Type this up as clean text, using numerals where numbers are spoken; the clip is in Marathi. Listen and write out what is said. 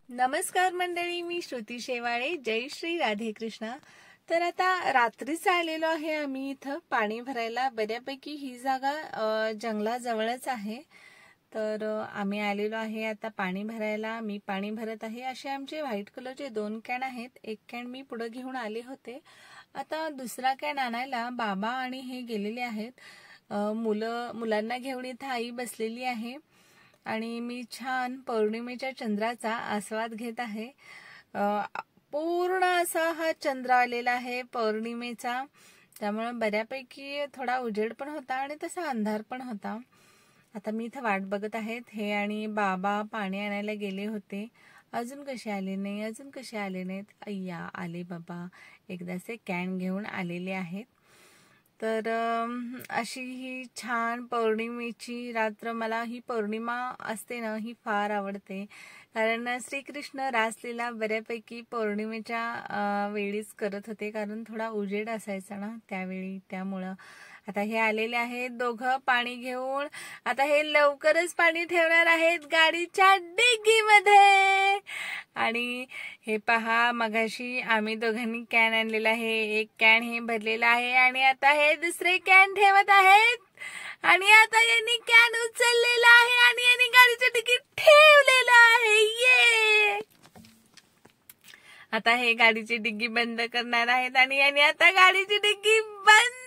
नमस्कार मंडळी, मी श्रुती शेवाळे. जय श्री राधे कृष्ण. तर आता रात्रीच आलेलो आहे आम्ही इथं पाणी भरायला. बऱ्यापैकी ही जागा जंगलाजवळच आहे. तर आम्ही आलेलो आहे आता पाणी भरायला. मी पाणी भरत आहे. असे आमचे व्हाईट कलरचे 2 कॅन आहेत. एक कॅन मी पुढे घेऊन आले होते. आता दुसरा कॅन आणायला बाबा आणि हे गेलेले आहेत. मुलांना घेऊन इथं आई बसलेली आहे आणि मी छान पौर्णिमेच्या चंद्राचा आस्वाद घेत आहे. पूर्ण असा हा चंद्र आलेला आहे पौर्णिमेचा, त्यामुळे बऱ्यापैकी थोडा उजेड पण होता आणि तसा अंधार पण होता. आता मी इथं वाट बघत आहेत. हे आणि बाबा पाणी आणायला गेले होते. अजून कसे आले नाहीत. अय्या, आले बाबा. एकदाचे कॅन घेऊन आलेले आहेत. तर अशी ही छान पौर्णिमेची रात्र, मला ही पौर्णिमा असते ना, ही फार आवडते. कारण श्रीकृष्ण रासलीला बऱ्यापैकी पौर्णिमेच्या वेळीच करत होते, कारण थोडा उजेड असायचा ना त्यावेळी, त्यामुळं. आता हे आलेले आहेत दोघं पाणी घेऊन. आता हे लवकरच पाणी ठेवणार आहेत गाडीच्या डिग्गीमध्ये. आणि हे पहा, मगाशी आम्ही दोघांनी कॅन आणलेला आहे. एक कॅन हे भरलेला आहे आणि आता हे दुसरे कॅन ठेवत आहेत. आणि आता यांनी कॅन उचललेला आहे आणि यांनी गाडीच्या डिग्गीत ठेवलेला आहे. ये, आता हे गाडीची डिग्गी बंद करणार आहेत आणि यांनी आता गाडीची डिग्गी बंद